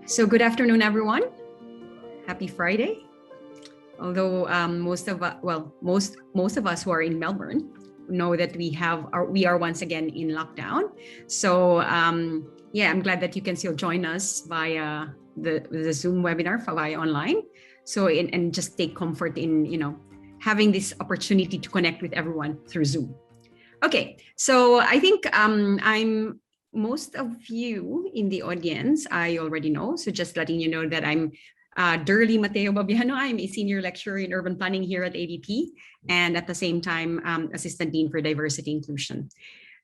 So good afternoon, everyone. Happy Friday. Although most of us who are in Melbourne know that we are once again in lockdown. So yeah, I'm glad that you can still join us via the Zoom webinar via online. So and just take comfort in having this opportunity to connect with everyone through Zoom. Okay, so I think most of you in the audience I already know. So just letting you know that I'm Iderlina Mateo-Babiano. I'm a senior lecturer in urban planning here at ABP, and at the same time, assistant dean for diversity inclusion.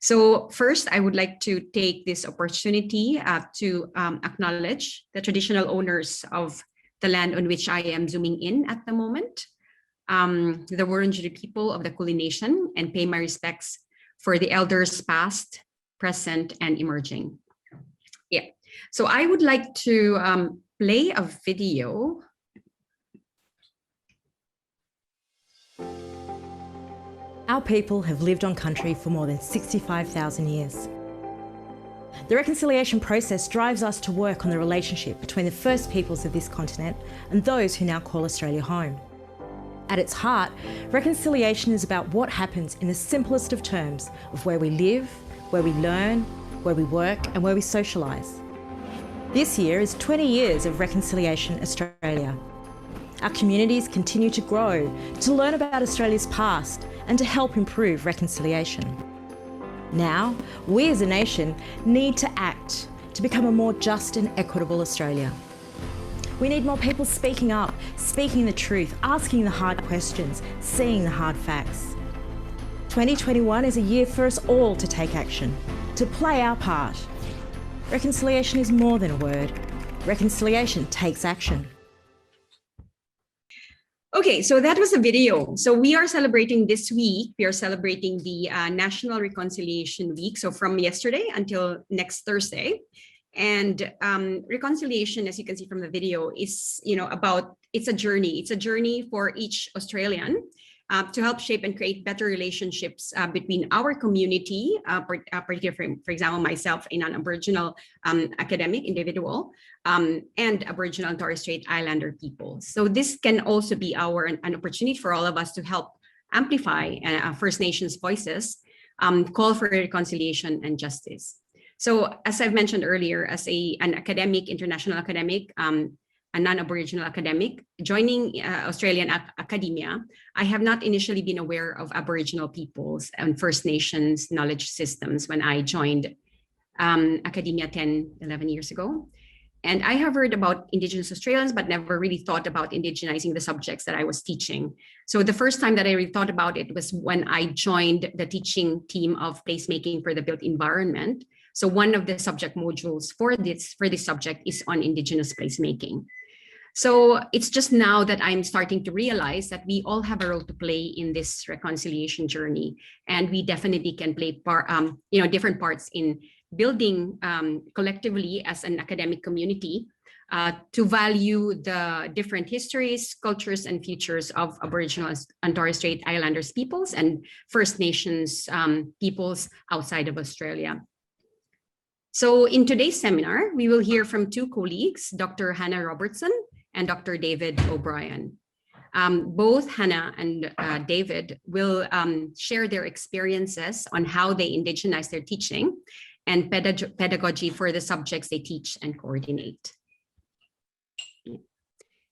So first, I would like to take this opportunity to acknowledge the traditional owners of the land on which I am zooming in at the moment, the Wurundjeri people of the Kulin Nation, and pay my respects for the elders past, present, and emerging. Yeah, so I would like to play a video. Our people have lived on country for more than 65,000 years. The reconciliation process drives us to work on the relationship between the first peoples of this continent and those who now call Australia home. At its heart, reconciliation is about what happens in the simplest of terms of where we live, where we learn, where we work, and where we socialise. This year is 20 years of Reconciliation Australia. Our communities continue to grow, to learn about Australia's past, and to help improve reconciliation. Now, we as a nation need to act to become a more just and equitable Australia. We need more people speaking up, speaking the truth, asking the hard questions, seeing the hard facts. 2021 is a year for us all to take action, to play our part. Reconciliation is more than a word. Reconciliation takes action. Okay, so that was a video. So we are celebrating this week, we are celebrating the National Reconciliation Week. So from yesterday until next Thursday. And reconciliation, as you can see from the video, is it's a journey. It's a journey for each Australian to help shape and create better relationships between our community, particularly, for example, myself, in an Aboriginal academic individual, and Aboriginal and Torres Strait Islander people. So this can also be an opportunity for all of us to help amplify First Nations voices, call for reconciliation and justice. So as I've mentioned earlier, as an academic, international academic, a non-Aboriginal academic, joining Australian academia, I have not initially been aware of Aboriginal peoples and First Nations knowledge systems when I joined academia 11 years ago. And I have heard about Indigenous Australians, but never really thought about indigenizing the subjects that I was teaching. So the first time that I really thought about it was when I joined the teaching team of placemaking for the built environment. So one of the subject modules for this subject is on Indigenous placemaking. So it's just now that I'm starting to realize that we all have a role to play in this reconciliation journey, and we definitely can play different parts in building collectively as an academic community to value the different histories, cultures, and futures of Aboriginal and Torres Strait Islanders peoples and First Nations peoples outside of Australia. So in today's seminar, we will hear from two colleagues, Dr. Hanna Robertson and Dr. David O'Brien. Both Hanna and David will share their experiences on how they indigenize their teaching and pedagogy for the subjects they teach and coordinate.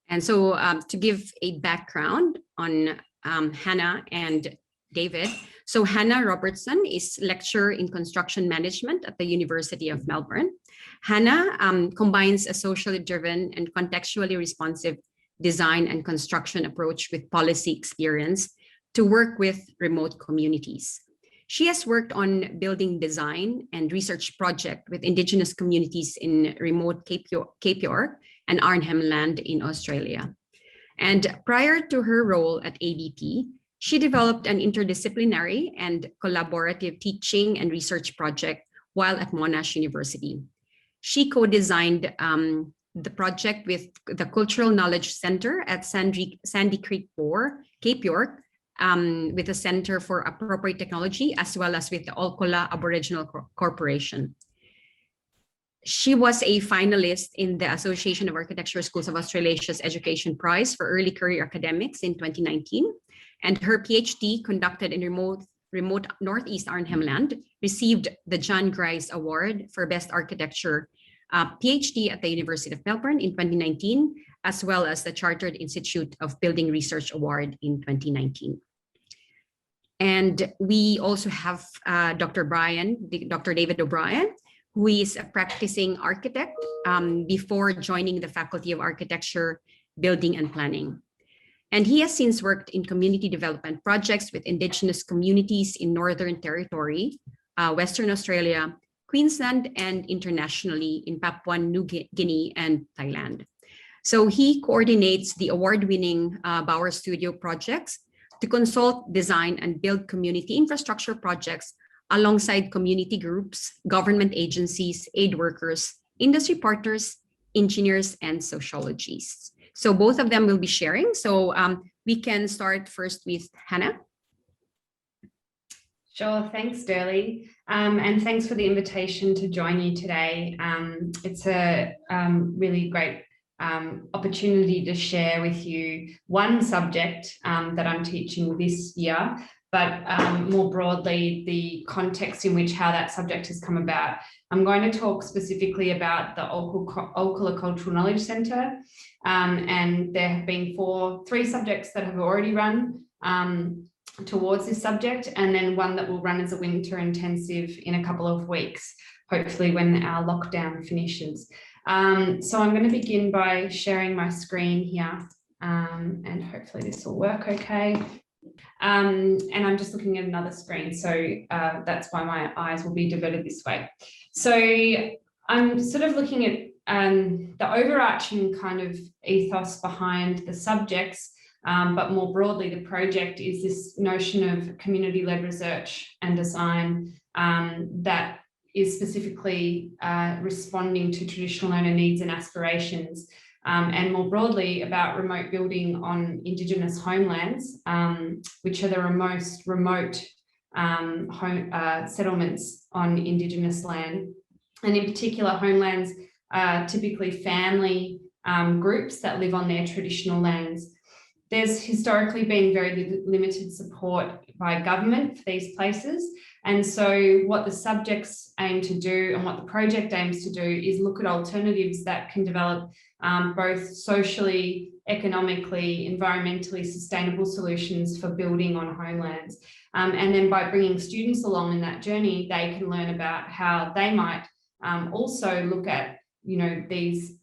And so to give a background on Hanna and David, so Hanna Robertson is lecturer in construction management at the University of Melbourne. Hanna combines a socially driven and contextually responsive design and construction approach with policy experience to work with remote communities. She has worked on building design and research projects with Indigenous communities in remote Cape York and Arnhem Land in Australia. And prior to her role at ABP, she developed an interdisciplinary and collaborative teaching and research project while at Monash University. She co-designed the project with the Cultural Knowledge Center at Sandy Creek 4, Cape York, with the Center for Appropriate Technology, as well as with the Olkola Aboriginal Corporation. She was a finalist in the Association of Architecture Schools of Australasia's Education Prize for Early Career Academics in 2019. And her PhD, conducted in remote Northeast Arnhem Land, received the John Grice Award for Best Architecture PhD at the University of Melbourne in 2019, as well as the Chartered Institute of Building Research Award in 2019. And we also have Dr. David O'Brien, who is a practicing architect before joining the Faculty of Architecture, Building and Planning. And he has since worked in community development projects with Indigenous communities in Northern Territory, Western Australia, Queensland, and internationally in Papua New Guinea and Thailand. So he coordinates the award-winning Bauer Studio projects to consult, design, and build community infrastructure projects alongside community groups, government agencies, aid workers, industry partners, engineers, and sociologists. So both of them will be sharing. So we can start first with Hanna. Sure, thanks, Durley. And thanks for the invitation to join you today. It's a really great opportunity to share with you one subject that I'm teaching this year, but more broadly, the context in which how that subject has come about. I'm going to talk specifically about the Olkola Cultural Knowledge Centre, and there have been three subjects that have already run towards this subject, and then one that will run as a winter intensive in a couple of weeks, hopefully when our lockdown finishes. So I'm going to begin by sharing my screen here, and hopefully this will work okay. And I'm just looking at another screen, so that's why my eyes will be diverted this way. So I'm sort of looking at the overarching kind of ethos behind the subjects, but more broadly, the project is this notion of community-led research and design that is specifically responding to traditional learner needs and aspirations, and more broadly about remote building on Indigenous homelands, which are the most remote settlements on Indigenous land. And in particular, homelands are typically family groups that live on their traditional lands. There's historically been very limited support by government for these places. And so what the subjects aim to do and what the project aims to do is look at alternatives that can develop both socially, economically, environmentally sustainable solutions for building on homelands. And then by bringing students along in that journey, they can learn about how they might also look at, these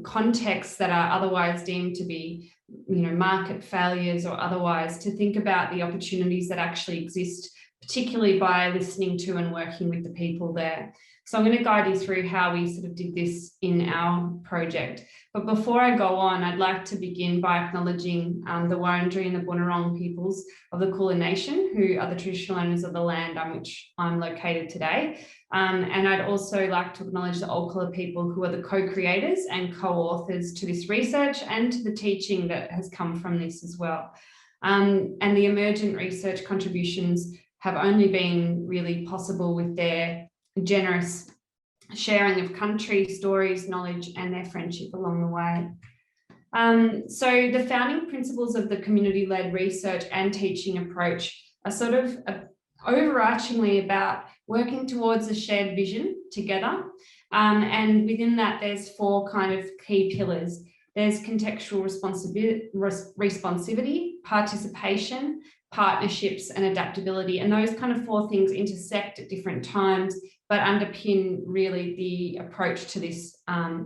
contexts that are otherwise deemed to be, market failures or otherwise, to think about the opportunities that actually exist, particularly by listening to and working with the people there. So I'm going to guide you through how we sort of did this in our project. But before I go on, I'd like to begin by acknowledging the Wurundjeri and the Bunurong peoples of the Kulin Nation, who are the traditional owners of the land on which I'm located today. And I'd also like to acknowledge the Olkola people, who are the co-creators and co-authors to this research and to the teaching that has come from this as well. And the emergent research contributions have only been really possible with their generous sharing of country, stories, knowledge, and their friendship along the way. So the founding principles of the community-led research and teaching approach are sort of overarchingly about working towards a shared vision together. And within that, there's four kind of key pillars. There's contextual responsivity, participation, partnerships, and adaptability. And those kind of four things intersect at different times, but underpin really the approach to this,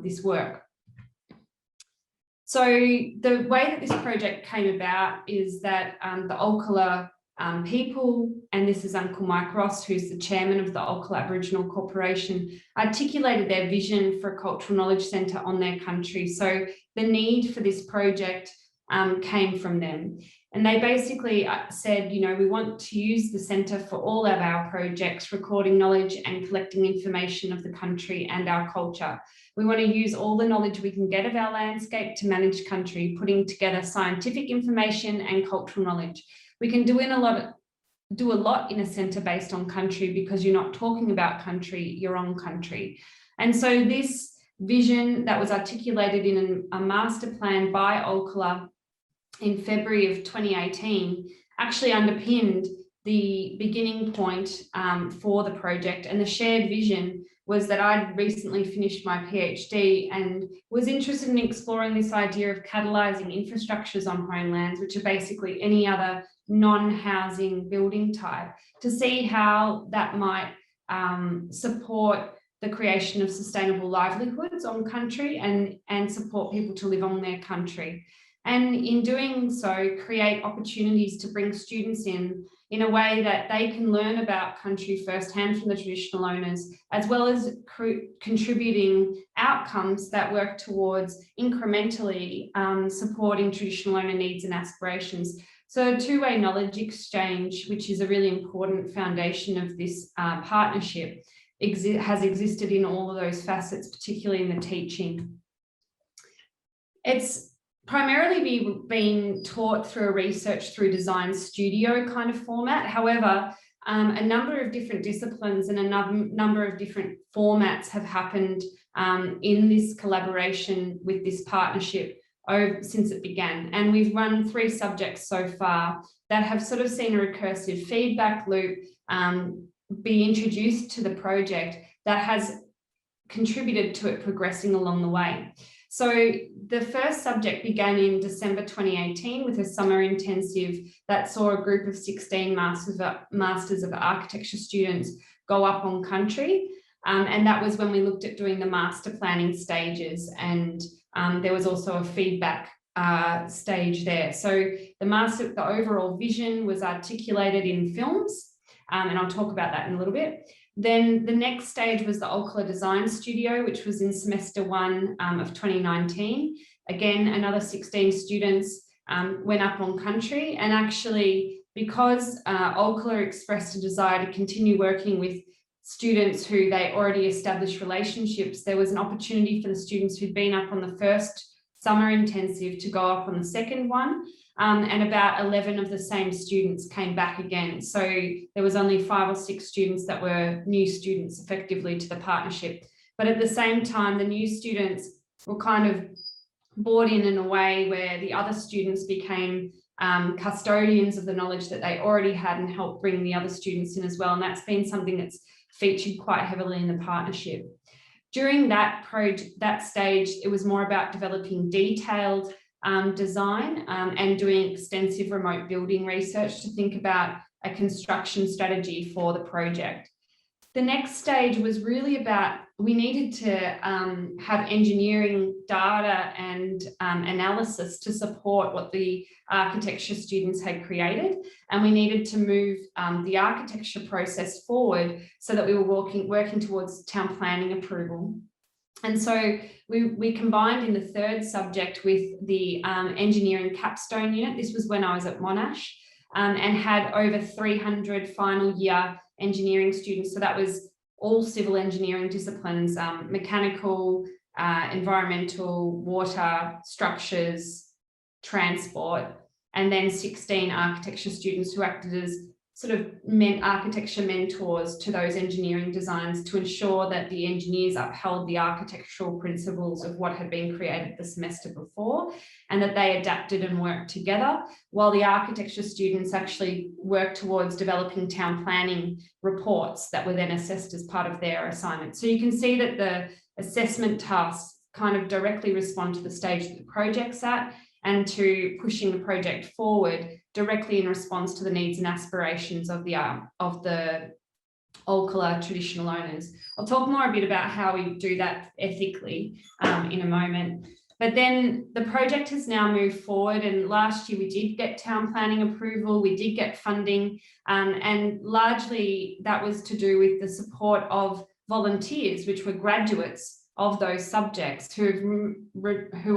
this work. So the way that this project came about is that the Olkola people, and this is Uncle Mike Ross, who's the chairman of the Olkola Aboriginal Corporation, articulated their vision for a cultural knowledge centre on their country. So the need for this project came from them. And they basically said, we want to use the centre for all of our projects, recording knowledge and collecting information of the country and our culture. We want to use all the knowledge we can get of our landscape to manage country, putting together scientific information and cultural knowledge. We can do a lot do a lot in a centre based on country, because you're not talking about country, you're on country. And so this vision that was articulated in a master plan by Olkola in February of 2018 actually underpinned the beginning point for the project. And the shared vision was that I'd recently finished my PhD and was interested in exploring this idea of catalysing infrastructures on homelands, which are basically any other non-housing building type, to see how that might support the creation of sustainable livelihoods on country and support people to live on their country. And in doing so, create opportunities to bring students in a way that they can learn about country firsthand from the traditional owners, as well as contributing outcomes that work towards incrementally supporting traditional owner needs and aspirations. So a two-way knowledge exchange, which is a really important foundation of this partnership, has existed in all of those facets, particularly in the teaching. It's primarily been taught through a research through design studio kind of format. However, a number of different disciplines and a number of different formats have happened in this collaboration with this partnership since it began. And we've run 3 subjects so far that have sort of seen a recursive feedback loop be introduced to the project that has contributed to it progressing along the way. So the first subject began in December 2018 with a summer intensive that saw a group of 16 Masters of Architecture students go up on country. And that was when we looked at doing the master planning stages, and there was also a feedback stage there. So the overall vision was articulated in films, and I'll talk about that in a little bit. Then the next stage was the Olkola Design Studio, which was in semester 1 of 2019. Again, another 16 students went up on country, and actually, because Olkola expressed a desire to continue working with students who they already established relationships, there was an opportunity for the students who'd been up on the first summer intensive to go up on the second one. And about 11 of the same students came back again. So there was only 5 or 6 students that were new students effectively to the partnership. But at the same time, the new students were kind of brought in a way where the other students became custodians of the knowledge that they already had and helped bring the other students in as well. And that's been something that's featured quite heavily in the partnership. During that stage, it was more about developing detailed design and doing extensive remote building research to think about a construction strategy for the project. The next stage was really about, we needed to have engineering data and analysis to support what the architecture students had created, and we needed to move the architecture process forward so that we were working towards town planning approval. And so we combined in the third subject with the engineering capstone unit. This was when I was at Monash, and had over 300 final year engineering students. So that was all civil engineering disciplines, mechanical, environmental, water, structures, transport, and then 16 architecture students who acted as sort of architecture mentors to those engineering designs to ensure that the engineers upheld the architectural principles of what had been created the semester before, and that they adapted and worked together, while the architecture students actually worked towards developing town planning reports that were then assessed as part of their assignment. So you can see that the assessment tasks kind of directly respond to the stage that the project's at, and to pushing the project forward directly in response to the needs and aspirations of the Olkola traditional owners. I'll talk more a bit about how we do that ethically in a moment. But then the project has now moved forward, and last year we did get town planning approval, we did get funding, and largely that was to do with the support of volunteers, which were graduates of those subjects who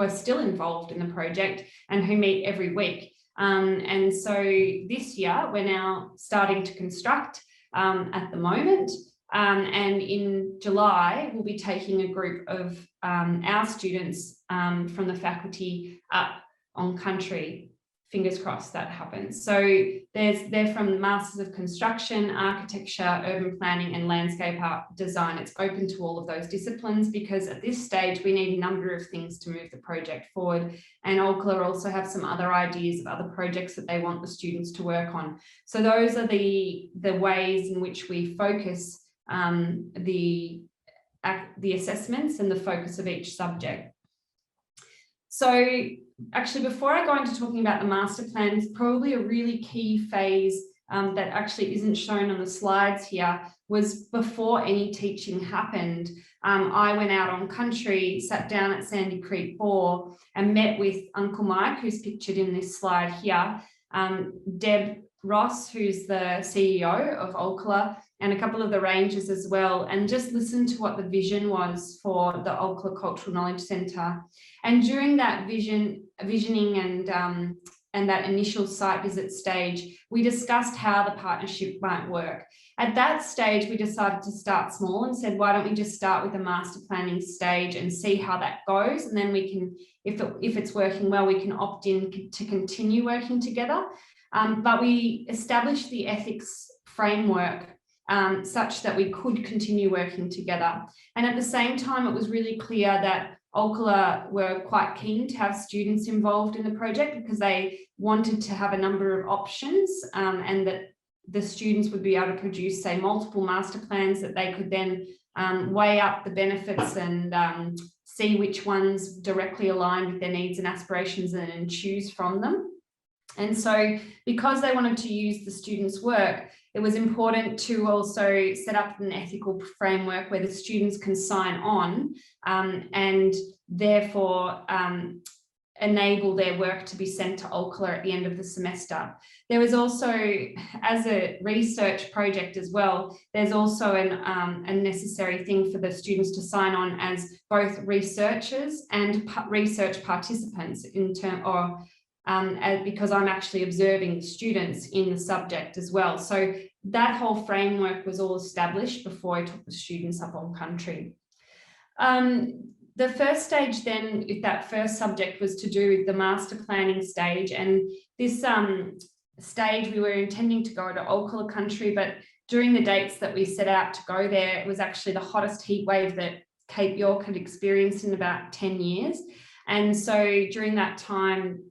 are still involved in the project and who meet every week. And so this year we're now starting to construct at the moment, and in July we'll be taking a group of our students from the faculty up on country fingers crossed that happens. So they're from Masters of Construction, Architecture, Urban Planning and Landscape Art Design. It's open to all of those disciplines because at this stage we need a number of things to move the project forward. And Olkola also have some other ideas of other projects that they want the students to work on. So those are the ways in which we focus the assessments and the focus of each subject. So actually, before I go into talking about the master plan, it's probably a really key phase that actually isn't shown on the slides here, was before any teaching happened. I went out on country, sat down at Sandy Creek Bore and met with Uncle Mike, who's pictured in this slide here, Deb Ross, who's the CEO of Olkola, and a couple of the rangers as well, and just listened to what the vision was for the Olkola Cultural Knowledge Centre. And during that visioning and that initial site visit stage, we discussed how the partnership might work. At that stage, we decided to start small and said, why don't we just start with the master planning stage and see how that goes? And then we can, if it's working well, we can opt in to continue working together. But we established the ethics framework such that we could continue working together. And at the same time, it was really clear that Olkola were quite keen to have students involved in the project because they wanted to have a number of options and that the students would be able to produce, say, multiple master plans that they could then weigh up the benefits and see which ones directly aligned with their needs and aspirations and choose from them. And so because they wanted to use the students' work, it was important to also set up an ethical framework where the students can sign on and therefore enable their work to be sent to Olkola at the end of the semester. There was also, as a research project as well, there's also a necessary thing for the students to sign on as both researchers and research participants because I'm actually observing the students in the subject as well. So that whole framework was all established before I took the students up on country. The first stage then, if that first subject was to do with the master planning stage, and this stage we were intending to go to Olkola Country, but during the dates that we set out to go there, it was actually the hottest heat wave that Cape York had experienced in about 10 years. And so during that time,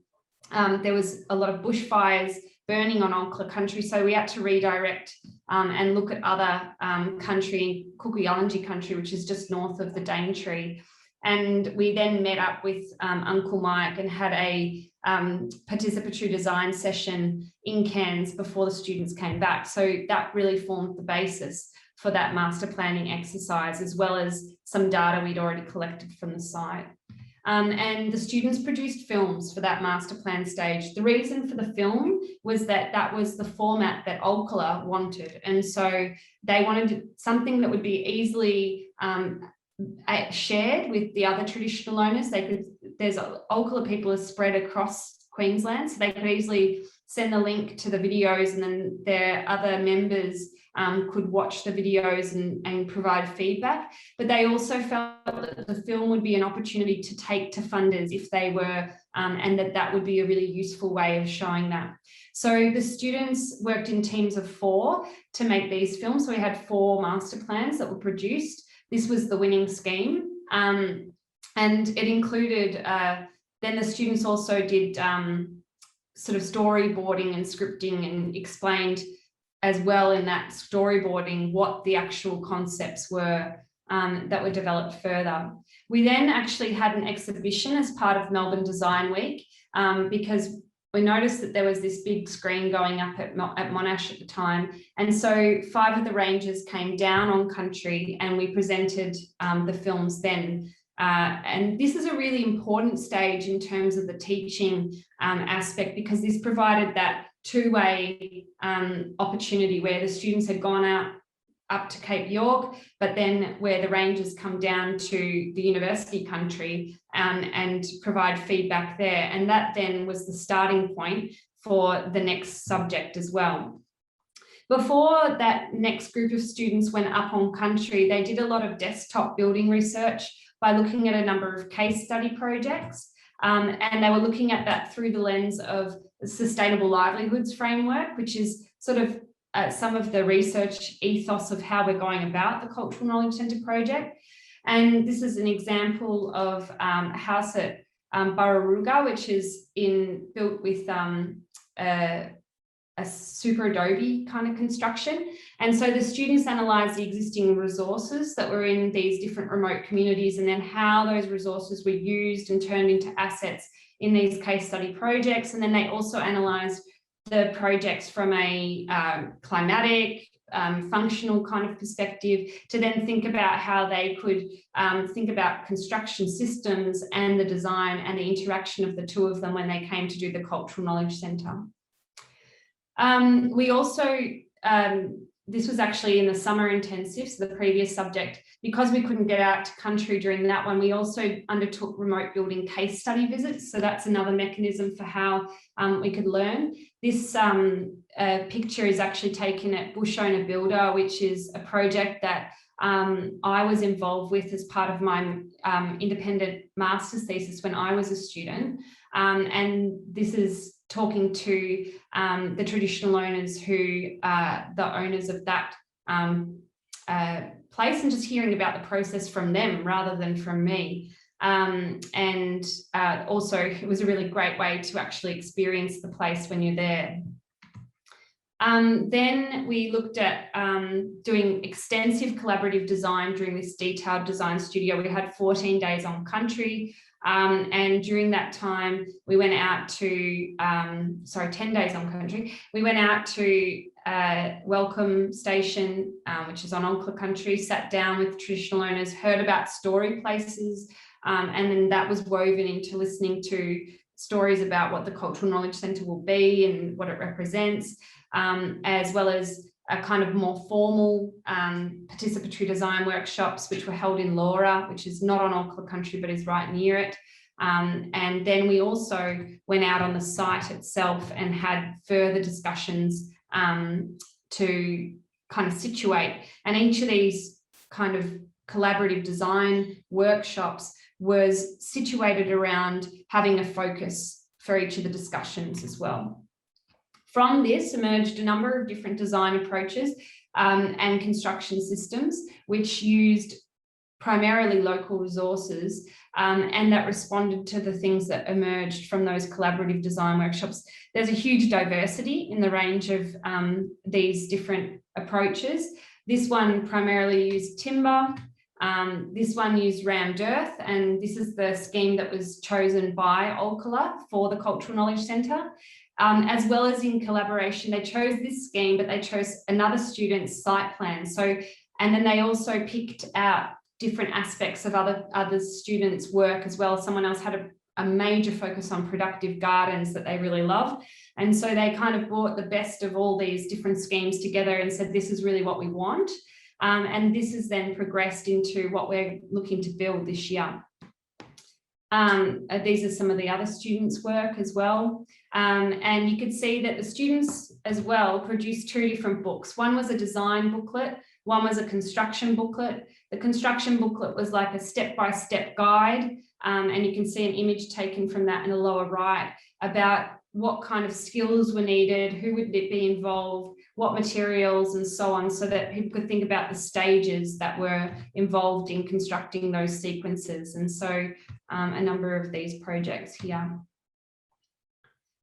there was a lot of bushfires burning on Olkola Country, so we had to redirect and look at other country, Kuku-Yalanji Country, which is just north of the Daintree. And we then met up with Uncle Mike and had a participatory design session in Cairns before the students came back. So that really formed the basis for that master planning exercise, as well as some data we'd already collected from the site. And the students produced films for that master plan stage. The reason for the film was that that was the format that Olkola wanted. And so they wanted something that would be easily shared with the other traditional owners. There's Olkola people are spread across Queensland, so they could easily send the link to the videos, and then their other members could watch the videos and provide feedback. But they also felt that the film would be an opportunity to take to funders if they were, and that would be a really useful way of showing that. So the students worked in teams of 4 to make these films. So we had 4 master plans that were produced. This was the winning scheme. And it included, then the students also did sort of storyboarding and scripting, and explained as well in that storyboarding what the actual concepts were that were developed further. We then actually had an exhibition as part of Melbourne Design Week because we noticed that there was this big screen going up at Monash at the time. And so 5 of the rangers came down on country and we presented the films then. And this is a really important stage in terms of the teaching aspect, because this provided that two-way opportunity where the students had gone out up to Cape York, but then where the rangers come down to the university country and provide feedback there. And that then was the starting point for the next subject as well. Before that next group of students went up on country, they did a lot of desktop building research by looking at a number of case study projects. And they were looking at that through the lens of sustainable livelihoods framework, which is sort of some of the research ethos of how we're going about the Cultural Knowledge Centre project. And this is an example of a house at Burraruga, which is built with a super adobe kind of construction. And so the students analysed the existing resources that were in these different remote communities, and then how those resources were used and turned into assets in these case study projects. And then they also analysed the projects from a climatic, functional kind of perspective, to then think about how they could think about construction systems and the design and the interaction of the two of them when they came to do the Cultural Knowledge Centre. We also, this was actually in the summer intensive, so the previous subject, because we couldn't get out to country during that one, we also undertook remote building case study visits. So that's another mechanism for how we could learn. This picture is actually taken at Bush Owner Builder, which is a project that I was involved with as part of my independent master's thesis when I was a student. And this is talking to the traditional owners who are the owners of that place, and just hearing about the process from them rather than from me. And also it was a really great way to actually experience the place when you're there. Then we looked at doing extensive collaborative design during this detailed design studio. We had 14 days on country. And during that time, we went out to, 10 days on country. We went out to Welcome Station, which is on Olkola Country, sat down with traditional owners, heard about story places, and then that was woven into listening to stories about what the Cultural Knowledge Centre will be and what it represents, as well as a kind of more formal participatory design workshops, which were held in Laura, which is not on Olkola Country, but is right near it. And then we also went out on the site itself and had further discussions to kind of situate. And each of these kind of collaborative design workshops was situated around having a focus for each of the discussions as well. From this emerged a number of different design approaches and construction systems, which used primarily local resources and that responded to the things that emerged from those collaborative design workshops. There's a huge diversity in the range of these different approaches. This one primarily used timber. This one used rammed earth, and this is the scheme that was chosen by Olkola for the Cultural Knowledge Centre. As well as in collaboration, they chose this scheme, but they chose another student's site plan. So, and then they also picked out different aspects of other students' work as well. Someone else had a major focus on productive gardens that they really love. And so they kind of brought the best of all these different schemes together and said, this is really what we want. And this has then progressed into what we're looking to build this year. These are some of the other students' work as well. And you could see that the students as well produced two different books. One was a design booklet, one was a construction booklet. The construction booklet was like a step-by-step guide, and you can see an image taken from that in the lower right about what kind of skills were needed, who would be involved, what materials and so on, so that people could think about the stages that were involved in constructing those sequences. And so a number of these projects here.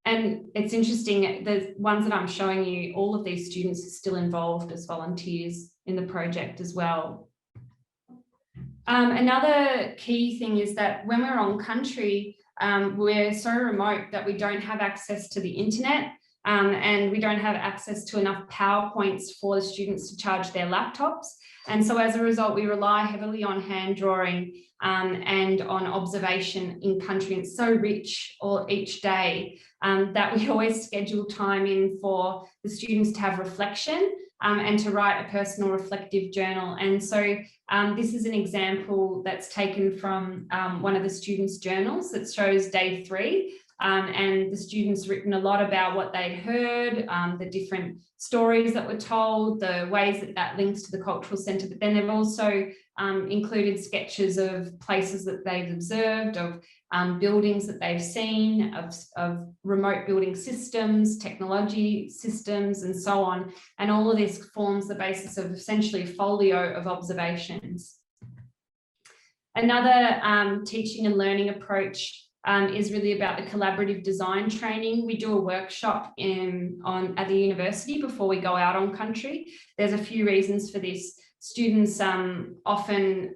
And it's interesting, the ones that I'm showing you, all of these students are still involved as volunteers in the project as well. Another key thing is that when we're on country, we're so remote that we don't have access to the internet, and we don't have access to enough PowerPoints for the students to charge their laptops. And so as a result, we rely heavily on hand drawing and on observation in country. And it's so rich each day that we always schedule time in for the students to have reflection and to write a personal reflective journal. And so this is an example that's taken from one of the students' journals that shows day 3. and the students written a lot about what they'd heard, the different stories that were told, the ways that links to the cultural centre, but then they've also included sketches of places that they've observed, of buildings that they've seen, of remote building systems, technology systems, and so on. And all of this forms the basis of essentially a folio of observations. Another teaching and learning approach is really about the collaborative design training. We do a workshop at the university before we go out on country. There's a few reasons for this. Students often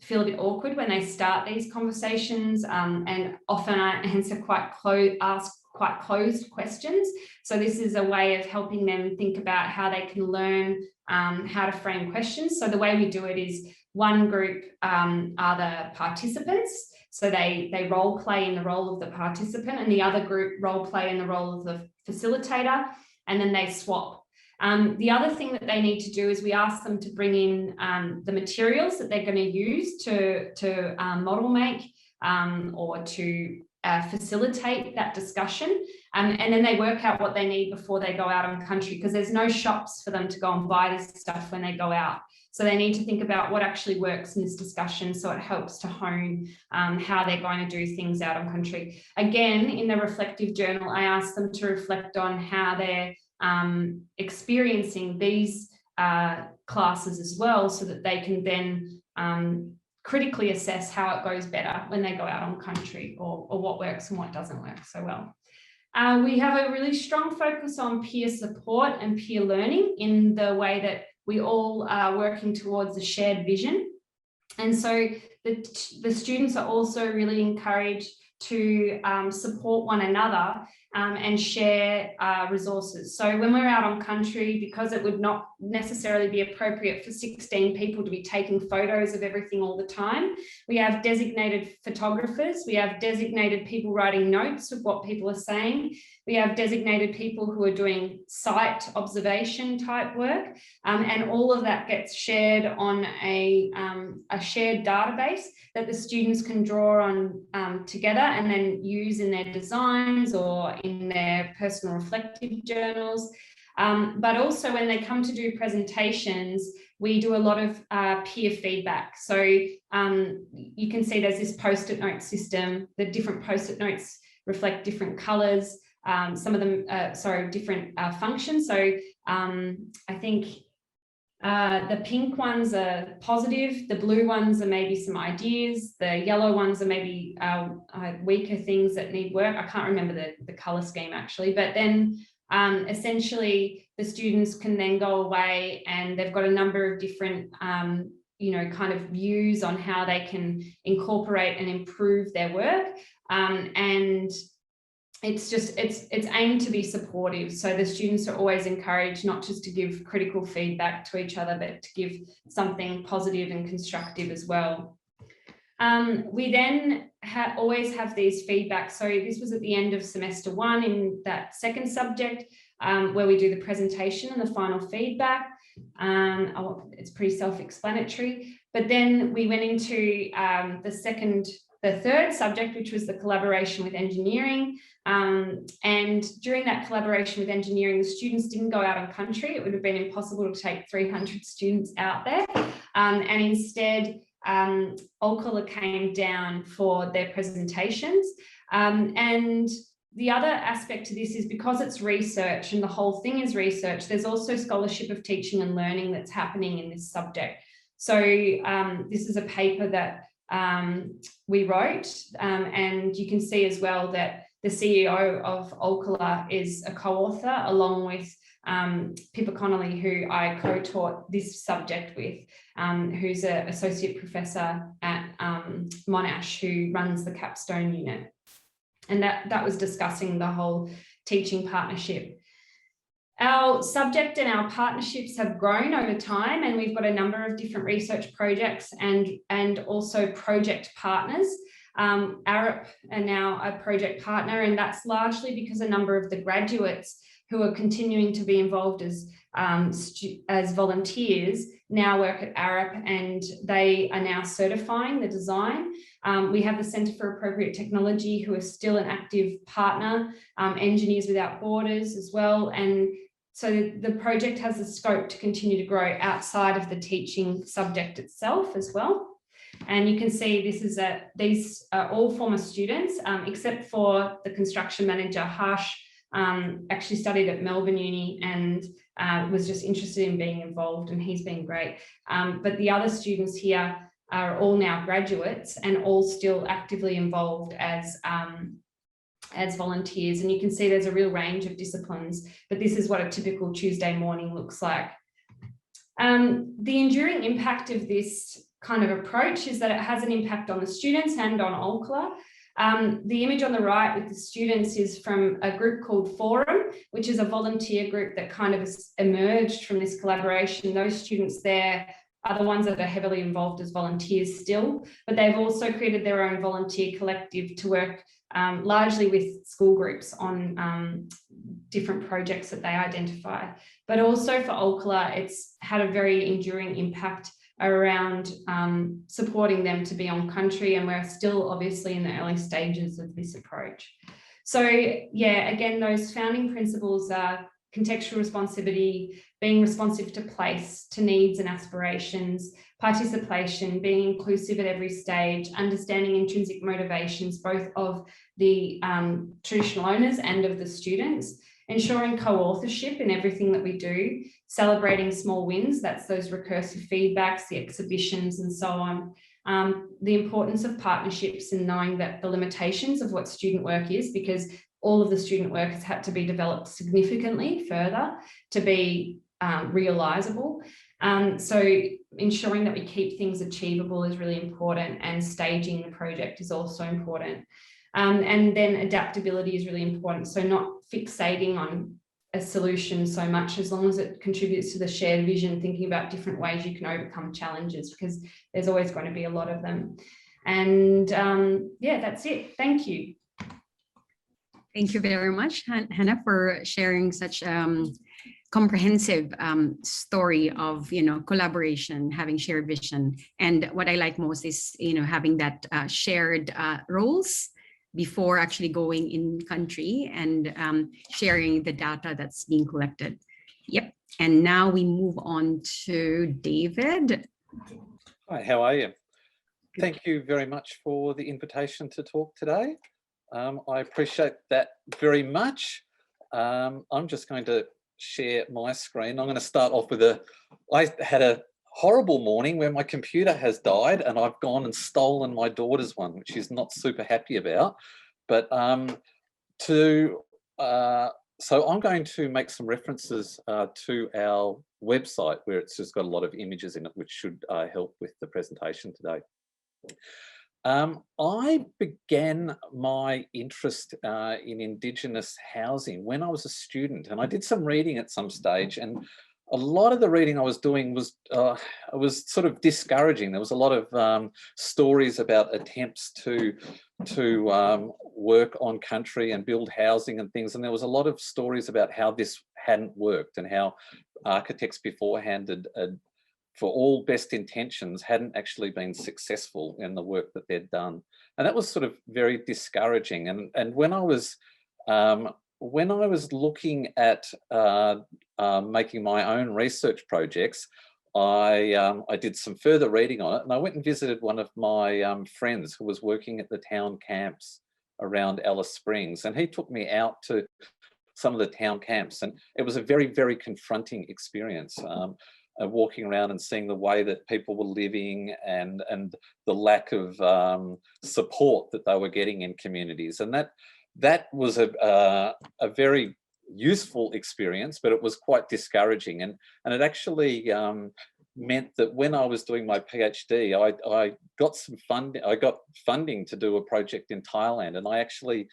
feel a bit awkward when they start these conversations, and often ask quite closed questions. So this is a way of helping them think about how they can learn how to frame questions. So the way we do it is, one group are the participants. So they role play in the role of the participant, and the other group role play in the role of the facilitator, and then they swap. The other thing that they need to do is we ask them to bring in the materials that they're going to use to model make or to facilitate that discussion. And then they work out what they need before they go out on country, because there's no shops for them to go and buy this stuff when they go out. So they need to think about what actually works in this discussion, so it helps to hone how they're going to do things out on country. Again, in the reflective journal, I ask them to reflect on how they're experiencing these classes as well, so that they can then critically assess how it goes better when they go out on country, or what works and what doesn't work so well. We have a really strong focus on peer support and peer learning, in the way that we all are working towards a shared vision. And so the students are also really encouraged to support one another and share resources. So when we're out on country, because it would not necessarily be appropriate for 16 people to be taking photos of everything all the time, we have designated photographers, we have designated people writing notes of what people are saying, we have designated people who are doing site observation type work, and all of that gets shared on a shared database that the students can draw on together and then use in their designs or in their personal reflective journals. But also when they come to do presentations, we do a lot of peer feedback. So you can see there's this post-it note system. The different post-it notes reflect different colours, some of them, different functions. So I think the pink ones are positive, the blue ones are maybe some ideas, the yellow ones are maybe weaker things that need work. I can't remember the colour scheme actually, but then essentially the students can then go away and they've got a number of different kind of views on how they can incorporate and improve their work, and it's aimed to be supportive. So the students are always encouraged not just to give critical feedback to each other, but to give something positive and constructive as well. We then always have these feedbacks. So this was at the end of semester 1 in that second subject, where we do the presentation and the final feedback. It's pretty self-explanatory. But then we went into the third subject, which was the collaboration with engineering. And during that collaboration with engineering, the students didn't go out on country. It would have been impossible to take 300 students out there. And instead, Olkola came down for their presentations. And the other aspect to this is, because it's research and the whole thing is research, there's also scholarship of teaching and learning that's happening in this subject. So this is a paper that we wrote, and you can see as well that the CEO of Olkola is a co-author, along with Pippa Connolly, who I co-taught this subject with, who's an associate professor at Monash, who runs the capstone unit. And that was discussing the whole teaching partnership. Our subject and our partnerships have grown over time, and we've got a number of different research projects and also project partners. ARUP are now a project partner, and that's largely because a number of the graduates who are continuing to be involved as volunteers now work at ARAP, and they are now certifying the design. We have the Centre for Appropriate Technology, who are still an active partner, Engineers Without Borders as well. And so the project has the scope to continue to grow outside of the teaching subject itself as well. And you can see these are all former students, except for the construction manager, Harsh, actually studied at Melbourne Uni and was just interested in being involved, and he's been great. But the other students here are all now graduates and all still actively involved as volunteers. And you can see there's a real range of disciplines, but this is what a typical Tuesday morning looks like. The enduring impact of this kind of approach is that it has an impact on the students and on Olkola. The image on the right with the students is from a group called Forum, which is a volunteer group that kind of emerged from this collaboration. Those students there are the ones that are heavily involved as volunteers still, but they've also created their own volunteer collective to work largely with school groups on different projects that they identify. But also for Olkola, it's had a very enduring impact around supporting them to be on country, and we're still obviously in the early stages of this approach. So yeah, again, those founding principles are contextual responsivity, being responsive to place, to needs and aspirations, participation, being inclusive at every stage, understanding intrinsic motivations, both of the traditional owners and of the students, ensuring co-authorship in everything that we do, celebrating small wins, that's those recursive feedbacks, the exhibitions and so on. The importance of partnerships and knowing that the limitations of what student work is, because all of the student work has had to be developed significantly further to be realisable. So ensuring that we keep things achievable is really important, and staging the project is also important. And then adaptability is really important. So not fixating on a solution so much, as long as it contributes to the shared vision, thinking about different ways you can overcome challenges, because there's always going to be a lot of them. And yeah, that's it. Thank you. Thank you very much, Hanna, for sharing such comprehensive story of, collaboration, having shared vision. And what I like most is, having that shared roles before actually going in country and sharing the data that's being collected. Yep. And now we move on to David. Hi, how are you? Thank you very much for the invitation to talk today. I appreciate that very much. I'm just going to share my screen. I'm going to start off with I had a horrible morning where my computer has died and I've gone and stolen my daughter's one, which she's not super happy about. But so I'm going to make some references to our website, where it's just got a lot of images in it, which should help with the presentation today. I began my interest in Indigenous housing when I was a student, and I did some reading at some stage, and a lot of the reading I was doing was sort of discouraging. There was a lot of stories about attempts to work on country and build housing and things, and there was a lot of stories about how this hadn't worked and how architects beforehand had for all best intentions, hadn't actually been successful in the work that they'd done. And that was sort of very discouraging. And when I was looking at making my own research projects, I did some further reading on it, and I went and visited one of my friends who was working at the town camps around Alice Springs, and he took me out to some of the town camps, and it was a very, very confronting experience. Walking around and seeing the way that people were living and the lack of support that they were getting in communities. And that was a very useful experience, but it was quite discouraging. And it actually meant that when I was doing my PhD, I got some funding. I got funding to do a project in Thailand, and I actually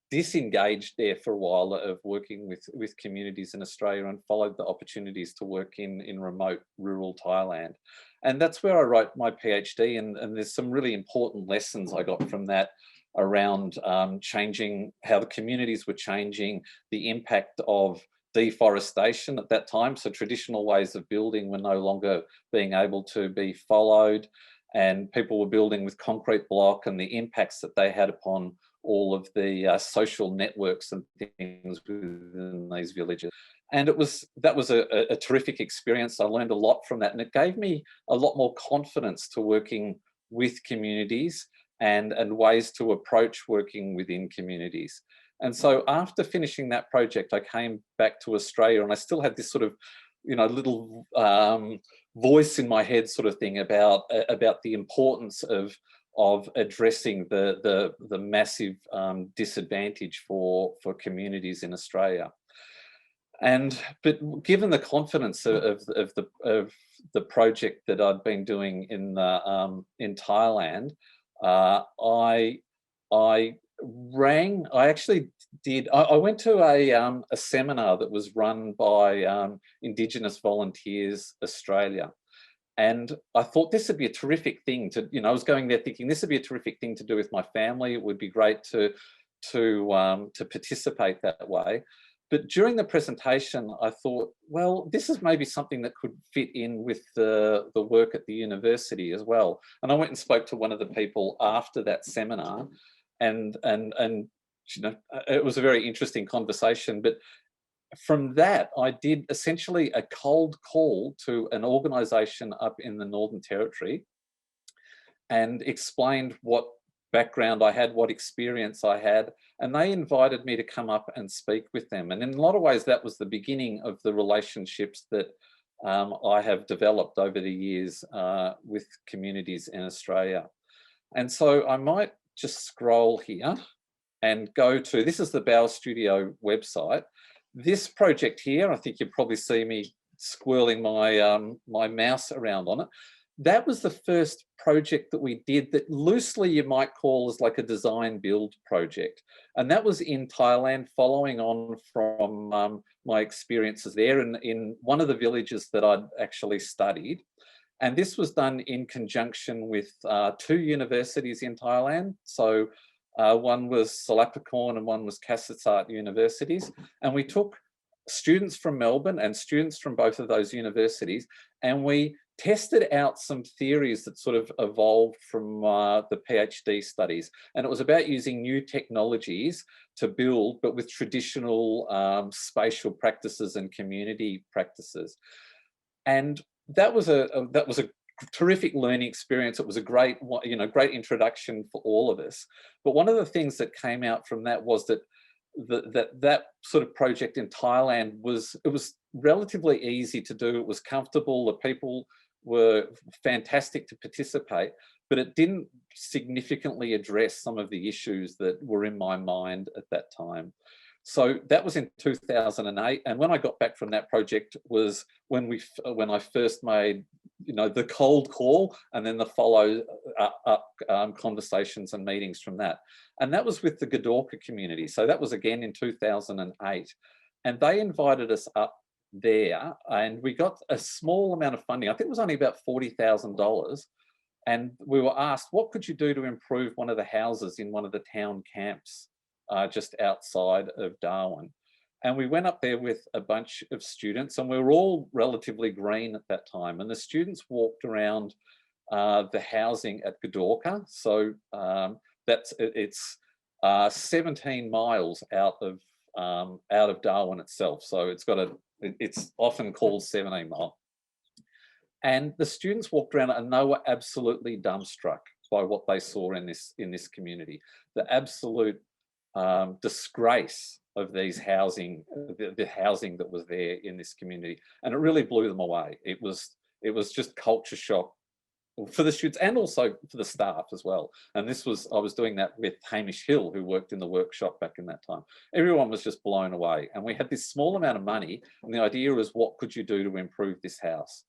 disengaged there for a while of working with communities in Australia, and followed the opportunities to work in remote rural Thailand. And that's where I wrote my PhD, and there's some really important lessons I got from that around changing how the communities were changing, the impact of deforestation at that time. So traditional ways of building were no longer being able to be followed, and people were building with concrete block, and the impacts that they had upon all of the social networks and things within these villages. And that was a terrific experience. I learned a lot from that, and it gave me a lot more confidence to working with communities and ways to approach working within communities. And so after finishing that project, I came back to Australia, and I still had this sort of, little voice in my head sort of thing about the importance of addressing the massive disadvantage for communities in Australia. But given the confidence of the project that I'd been doing in Thailand, I went to a seminar that was run by Indigenous Volunteers Australia. And I thought this would be a terrific thing to, I was going there thinking this would be a terrific thing to do with my family. It would be great to participate that way. But during the presentation, I thought, well, this is maybe something that could fit in with the work at the university as well. And I went and spoke to one of the people after that seminar, and it was a very interesting conversation. But from that, I did essentially a cold call to an organisation up in the Northern Territory and explained what background I had, what experience I had, and they invited me to come up and speak with them. And in a lot of ways, that was the beginning of the relationships that I have developed over the years with communities in Australia. And so I might just scroll here and go to, this is the Bauer Studio website. This project here, I think you probably see me squirreling my mouse around on it. That was the first project that we did that loosely you might call as like a design build project. And that was in Thailand, following on from my experiences there in one of the villages that I'd actually studied. And this was done in conjunction with 2 universities in Thailand. So one was Selapakorn and one was Kasetsart universities. And we took students from Melbourne and students from both of those universities, and we tested out some theories that sort of evolved from the PhD studies. And it was about using new technologies to build, but with traditional spatial practices and community practices. And that was a terrific learning experience. It was a great, great introduction for all of us. But one of the things that came out from that was that that sort of project in Thailand was relatively easy to do. It was comfortable. The people were fantastic to participate, but it didn't significantly address some of the issues that were in my mind at that time. So that was in 2008, and when I got back from that project was when I first made the cold call, and then the follow up conversations and meetings from that, and that was with the Gudorka community. So that was again in 2008, and they invited us up there, and we got a small amount of funding. I think it was only about $40,000, and we were asked, what could you do to improve one of the houses in one of the town camps just outside of Darwin? And we went up there with a bunch of students, and we were all relatively green at that time. And the students walked around the housing at Gudorka. So it's 17 miles out of Darwin itself. So it's often called 17 Mile. And the students walked around and they were absolutely dumbstruck by what they saw in this community. The absolute disgrace of these housing, the housing that was there in this community, and it really blew them away. It was just culture shock for the students and also for the staff as well. And I was doing that with Hamish Hill, who worked in the workshop back in that time. Everyone was just blown away, and we had this small amount of money, and the idea was, what could you do to improve this house?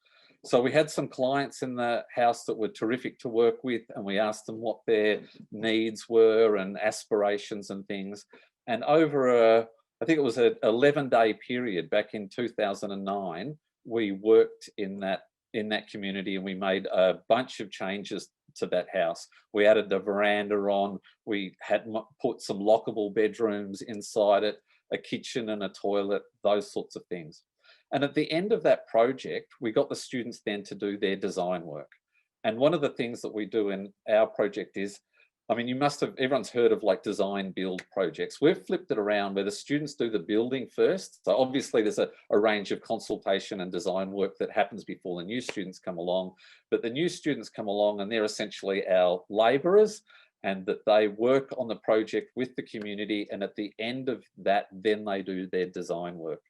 So we had some clients in the house that were terrific to work with, and we asked them what their needs were and aspirations and things. And over I think it was an 11-day period back in 2009, we worked in that community, and we made a bunch of changes to that house. We added the veranda on, we had put some lockable bedrooms inside it, a kitchen and a toilet, those sorts of things. And at the end of that project, we got the students then to do their design work. And one of the things that we do in our project is, I mean, everyone's heard of like design build projects. We've flipped it around where the students do the building first. So obviously there's a range of consultation and design work that happens before the new students come along, but the new students come along and they're essentially our labourers, and that they work on the project with the community, and at the end of that, then they do their design work.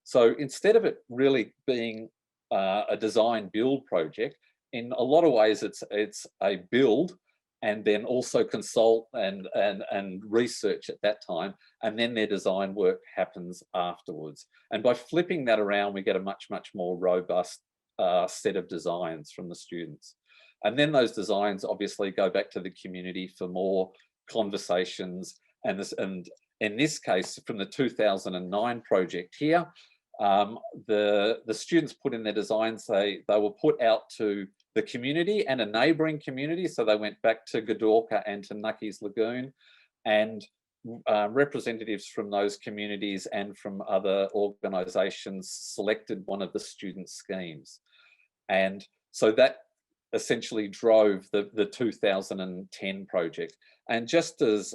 So instead of it really being a design build project, in a lot of ways it's a build, and then also consult and research at that time, and then their design work happens afterwards. And by flipping that around, we get a much more robust set of designs from the students. And then those designs obviously go back to the community for more conversations. And in this case, from the 2009 project here, the students put in their designs, they were put out to the community and a neighbouring community. So they went back to Gordorka and to Nucky's Lagoon, and representatives from those communities and from other organisations selected one of the student schemes. And so that essentially drove the 2010 project. And just as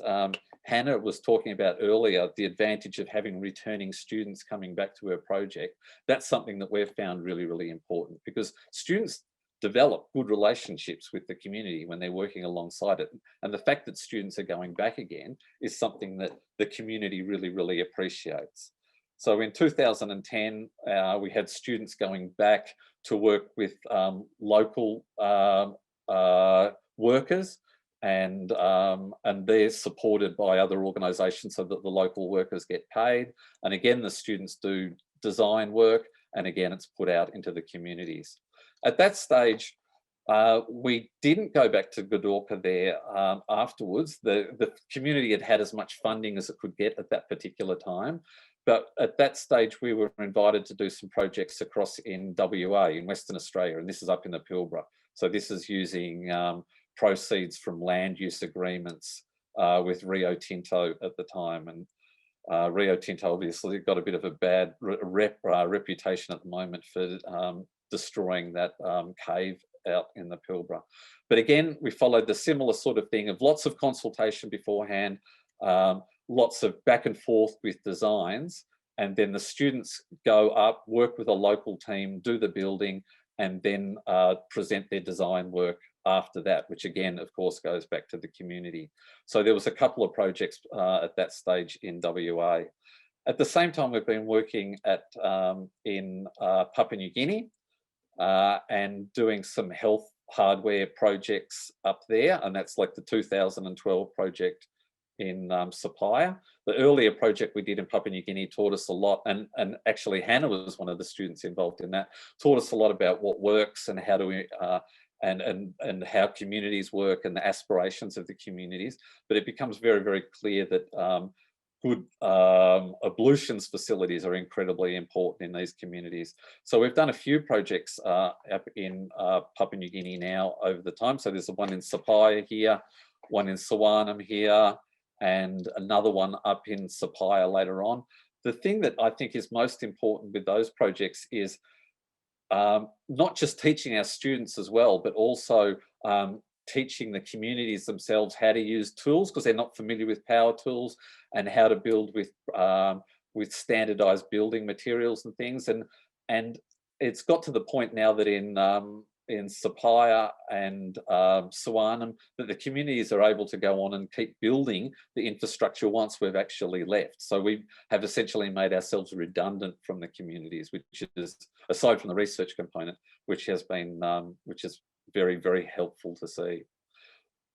Hanna was talking about earlier, the advantage of having returning students coming back to her project, that's something that we've found really important, because students develop good relationships with the community when they're working alongside it. And the fact that students are going back again is something that the community really appreciates. So in 2010, we had students going back to work with local workers, and they're supported by other organisations so that the local workers get paid. And again, the students do design work, and again, it's put out into the communities. At that stage, we didn't go back to Gordorka there afterwards. The community had as much funding as it could get at that particular time. But at that stage, we were invited to do some projects across in WA, in Western Australia, and this is up in the Pilbara. So this is using proceeds from land use agreements with Rio Tinto at the time. And Rio Tinto obviously got a bit of a bad reputation at the moment for destroying that cave out in the Pilbara. But again, we followed the similar sort of thing of lots of consultation beforehand, lots of back and forth with designs, and then the students go up, work with a local team, do the building, and then present their design work after that, which again, of course, goes back to the community. So there was a couple of projects at that stage in WA. At the same time, we've been working in Papua New Guinea and doing some health hardware projects up there, and that's like the 2012 project in Sapphire. The earlier project we did in Papua New Guinea taught us a lot, and actually Hanna was one of the students involved in that, taught us a lot about what works and how do we and how communities work and the aspirations of the communities. But it becomes very clear that good ablutions facilities are incredibly important in these communities. So we've done a few projects up in Papua New Guinea now over the time. So there's one in Sapphire here, one in Sawanam here, and another one up in Sapphire later on. The thing that I think is most important with those projects is not just teaching our students as well, but also teaching the communities themselves how to use tools, because they're not familiar with power tools, and how to build with standardized building materials and things. And it's got to the point now that in Sapphire and Sawanam, that the communities are able to go on and keep building the infrastructure once we've actually left. So we have essentially made ourselves redundant from the communities, which is, aside from the research component, which has been which is very helpful to see.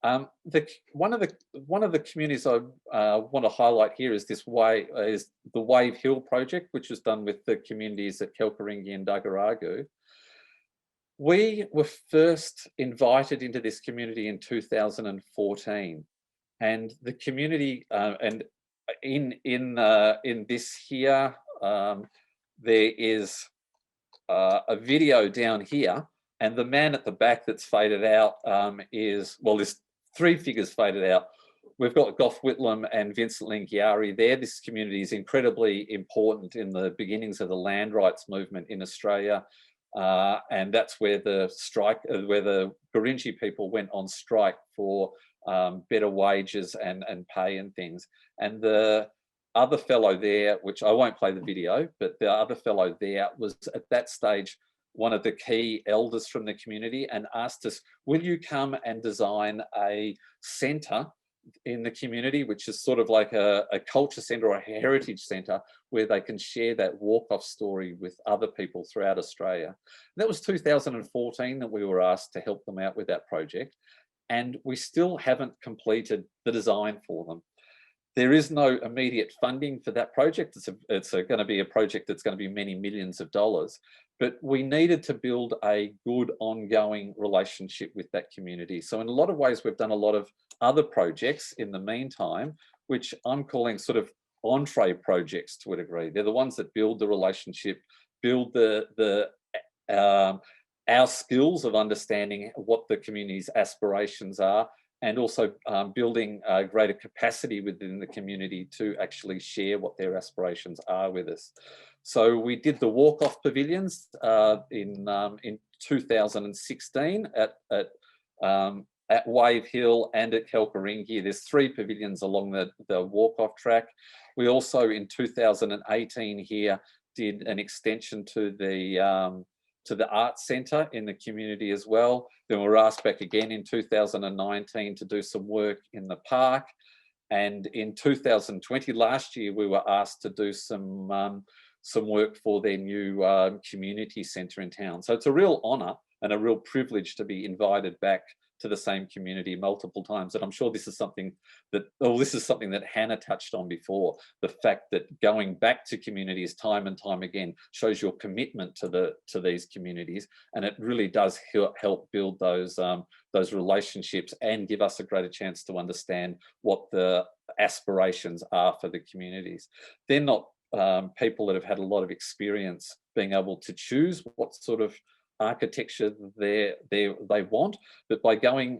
One of the communities I want to highlight here is the Wave Hill project, which was done with the communities at Kelkaringi and Dagaragu. We were first invited into this community in 2014, and the community, and in this here, there is a video down here, and the man at the back that's faded out is, well, there's three figures faded out. We've got Gough Whitlam and Vincent Lingiari there. This community is incredibly important in the beginnings of the land rights movement in Australia. And that's where the strike, where the Gurindji people went on strike for better wages and pay and things. And the other fellow there, which I won't play the video, but the other fellow there was at that stage one of the key elders from the community and asked us, will you come and design a centre in the community, which is sort of like a culture centre or a heritage centre where they can share that walk-off story with other people throughout Australia. And that was 2014 that we were asked to help them out with that project, and we still haven't completed the design for them. There is no immediate funding for that project. It's going to be a project that's going to be many millions of dollars, but we needed to build a good ongoing relationship with that community. So in a lot of ways, we've done a lot of other projects in the meantime, which I'm calling sort of entree projects to a degree. They're the ones that build the relationship, build our skills of understanding what the community's aspirations are, and also building a greater capacity within the community to actually share what their aspirations are with us. So we did the walk-off pavilions in 2016 at Wave Hill and at Kalkaringi. There's 3 pavilions along the walk-off track. We also in 2018 here did an extension to the Arts Centre in the community as well. Then we were asked back again in 2019 to do some work in the park. And in 2020, last year, we were asked to do some work for their new community centre in town. So it's a real honour and a real privilege to be invited back to the same community multiple times. And I'm sure this is something that, Hanna touched on before, the fact that going back to communities time and time again shows your commitment to these communities, and it really does help build those relationships and give us a greater chance to understand what the aspirations are for the communities. They're not people that have had a lot of experience being able to choose what sort of architecture they want, but by going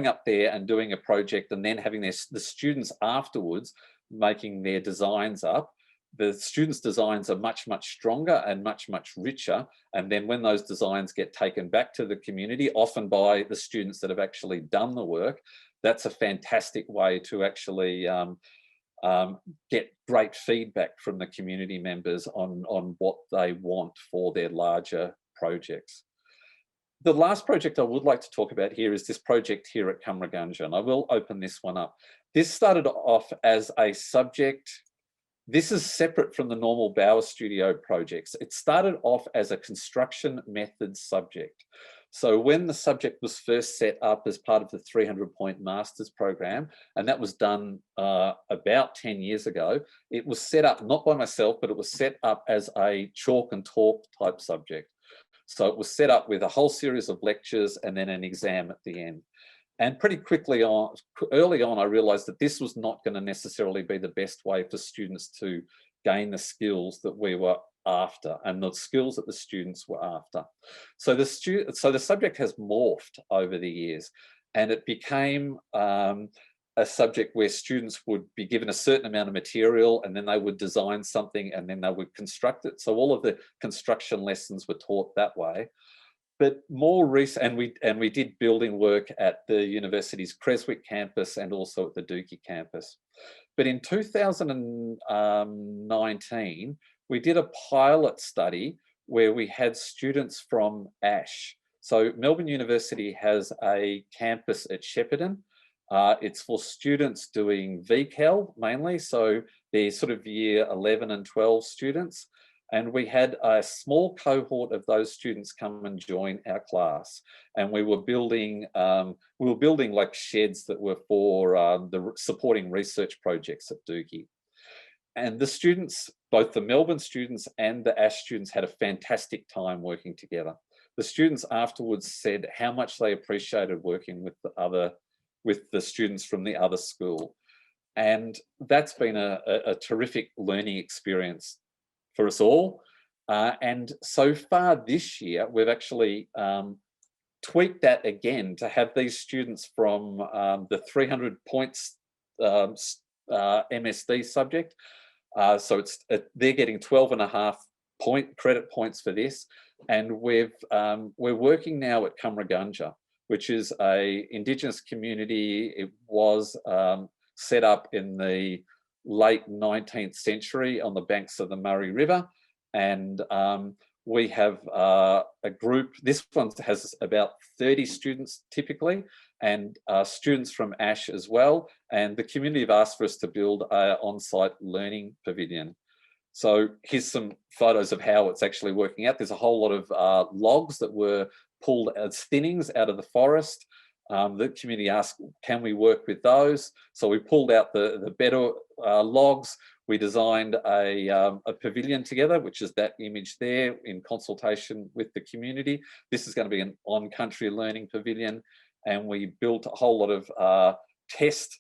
up there and doing a project and then having the students afterwards making their designs up, the students' designs are much stronger and much richer. And then when those designs get taken back to the community, often by the students that have actually done the work, that's a fantastic way to actually get great feedback from the community members on what they want for their larger projects. The last project I would like to talk about here is this project here at Cummeragunja, and I will open this one up. This started off as a subject. This is separate from the normal Bauer Studio projects. It started off as a construction methods subject. So when the subject was first set up as part of the 300-point master's program, and that was done about 10 years ago, it was set up, not by myself, but it was set up as a chalk and talk type subject. So it was set up with a whole series of lectures and then an exam at the end. And pretty quickly early on, I realized that this was not going to necessarily be the best way for students to gain the skills that we were after and the skills that the students were after. So the subject has morphed over the years, and it became a subject where students would be given a certain amount of material, and then they would design something, and then they would construct it. So all of the construction lessons were taught that way. But more recent, and we did building work at the university's Creswick campus and also at the Dookie campus. But in 2019, we did a pilot study where we had students from ASH. So Melbourne University has a campus at Shepparton. It's for students doing VCAL mainly, so they're sort of year 11 and 12 students. And we had a small cohort of those students come and join our class. And we were building like sheds that were for the supporting research projects at Dookie. And the students, both the Melbourne students and the ASH students, had a fantastic time working together. The students afterwards said how much they appreciated working with the students from the other school. And that's been a terrific learning experience for us all. And so far this year, we've actually tweaked that again to have these students from the 300 points MSD subject. So they're getting 12.5 credit points for this. And we're working now at Cummeragunja, which is a Indigenous community. It was set up in the late 19th century on the banks of the Murray River. And we have a group, this one has about 30 students typically, and students from ASH as well. And the community have asked for us to build an on-site learning pavilion. So here's some photos of how it's actually working out. There's a whole lot of logs that were pulled as thinnings out of the forest. The community asked, can we work with those? So we pulled out the better logs. We designed a pavilion together, which is that image there, in consultation with the community. This is going to be an on-country learning pavilion. And we built a whole lot of test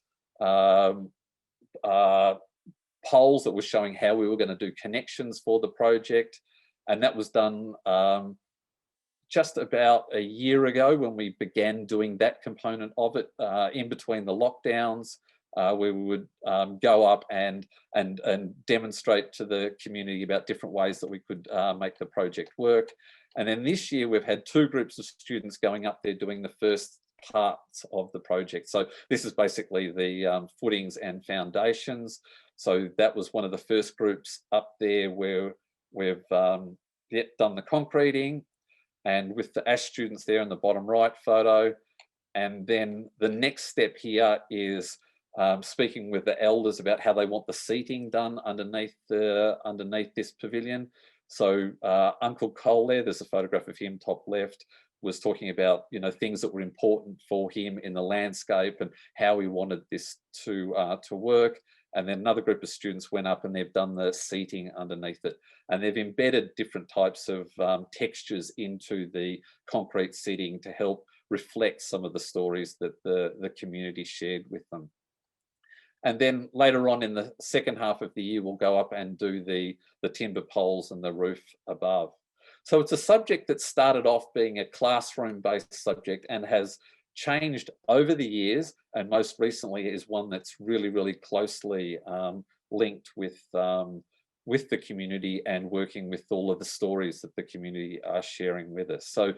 polls that were showing how we were going to do connections for the project. And that was done just about a year ago when we began doing that component of it, in between the lockdowns, where we would go up and demonstrate to the community about different ways that we could make the project work. And then this year we've had 2 groups of students going up there doing the first parts of the project. So this is basically the footings and foundations. So that was one of the first groups up there where we've done the concreting, and with the ASH students there in the bottom right photo. And then the next step here is speaking with the elders about how they want the seating done underneath this pavilion. So Uncle Cole there's a photograph of him top left, was talking about, you know, things that were important for him in the landscape and how he wanted this to work. And then another group of students went up and they've done the seating underneath it. And they've embedded different types of textures into the concrete seating to help reflect some of the stories that the community shared with them. And then later on in the second half of the year, we'll go up and do the timber poles and the roof above. So it's a subject that started off being a classroom-based subject and has changed over the years, and most recently is one that's really, really closely linked with the community and working with all of the stories that the community are sharing with us. So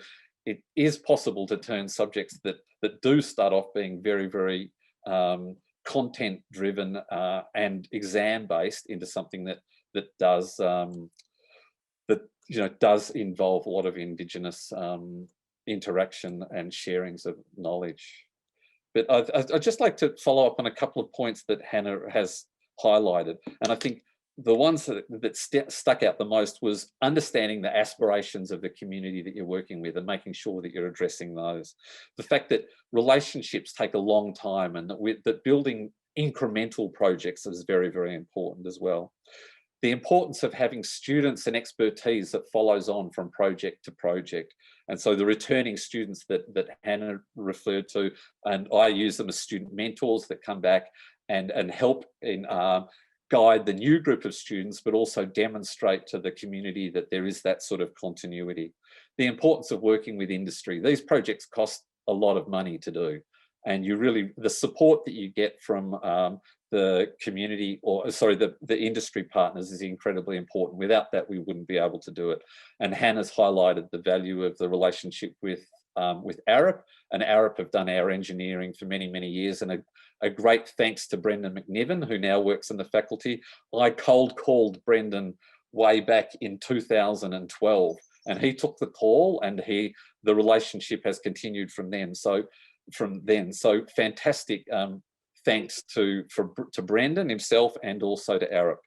it is possible to turn subjects that do start off being very, very content-driven and exam-based into something that does does involve a lot of Indigenous interaction and sharings of knowledge. But I'd just like to follow up on a couple of points that Hanna has highlighted. And I think the ones that stuck out the most was understanding the aspirations of the community that you're working with and making sure that you're addressing those. The fact that relationships take a long time and that building incremental projects is very, very important as well. The importance of having students and expertise that follows on from project to project. And so the returning students that Hanna referred to, and I use them as student mentors that come back and help in guide the new group of students, but also demonstrate to the community that there is that sort of continuity. The importance of working with industry. These projects cost a lot of money to do. And the support that you get from the community, or sorry, the industry partners is incredibly important. Without that, we wouldn't be able to do it. And Hannah's highlighted the value of the relationship with ARIP, and ARIP have done our engineering for many, many years. And a great thanks to Brendan McNiven, who now works in the faculty. I cold called Brendan way back in 2012, and he took the call, and the relationship has continued from then. So fantastic thanks to Brendan himself, and also to ARIP.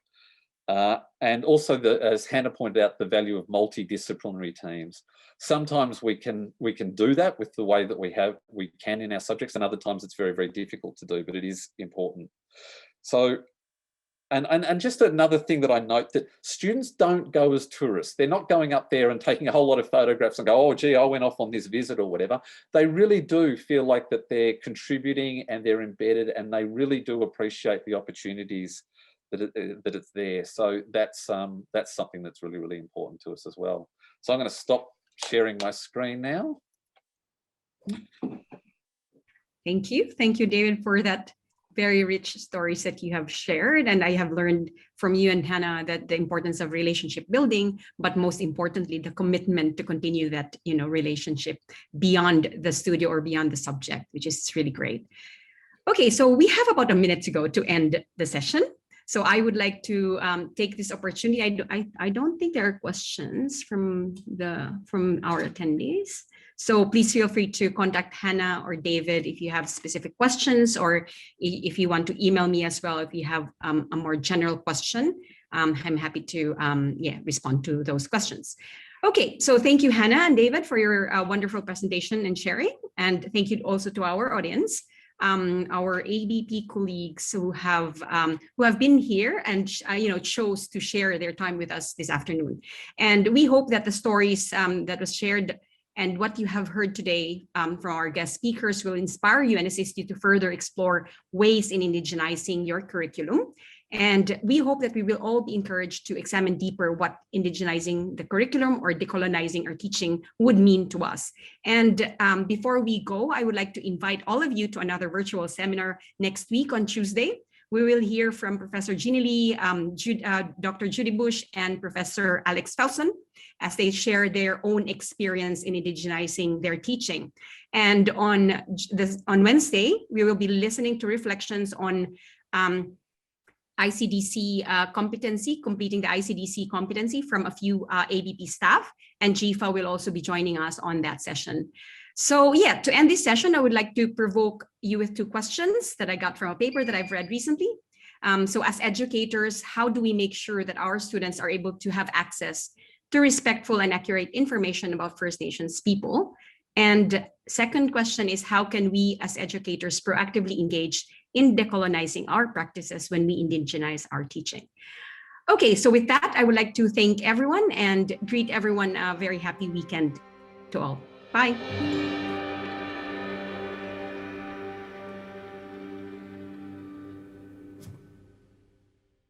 And also, as Hanna pointed out, the value of multidisciplinary teams. Sometimes we can do that with the way that we can in our subjects, and other times it's very, very difficult to do, but it is important. So And just another thing that I note, that students don't go as tourists. They're not going up there and taking a whole lot of photographs and go, oh, gee, I went off on this visit or whatever. They really do feel like that they're contributing and they're embedded, and they really do appreciate the opportunities that it's there. So that's something that's really, really important to us as well. So I'm going to stop sharing my screen now. Thank you, David, for that very rich stories that you have shared. And I have learned from you and Hanna that the importance of relationship building, but most importantly, the commitment to continue that, relationship beyond the studio or beyond the subject, which is really great. Okay, so we have about a minute to go to end the session. So I would like to take this opportunity. I don't think there are questions from our attendees. So please feel free to contact Hanna or David if you have specific questions, or if you want to email me as well if you have a more general question. I'm happy to respond to those questions. Okay, so thank you, Hanna and David, for your wonderful presentation and sharing. And thank you also to our audience, our ABP colleagues who have been here and chose to share their time with us this afternoon. And we hope that the stories that was shared and what you have heard today from our guest speakers will inspire you and assist you to further explore ways in indigenizing your curriculum. And we hope that we will all be encouraged to examine deeper what indigenizing the curriculum or decolonizing our teaching would mean to us. And before we go, I would like to invite all of you to another virtual seminar next week on Tuesday. We will hear from Professor Jeannie Lee, Dr. Judy Bush, and Professor Alex Felsen as they share their own experience in indigenizing their teaching. And on Wednesday, we will be listening to reflections on ICDC competency, completing the ICDC competency from a few ABP staff, and GIFA will also be joining us on that session. So yeah, to end this session, I would like to provoke you with 2 questions that I got from a paper that I've read recently. So as educators, how do we make sure that our students are able to have access to respectful and accurate information about First Nations people? And second question is, how can we as educators proactively engage in decolonizing our practices when we indigenize our teaching? Okay, so with that, I would like to thank everyone and greet everyone a very happy weekend to all. Bye.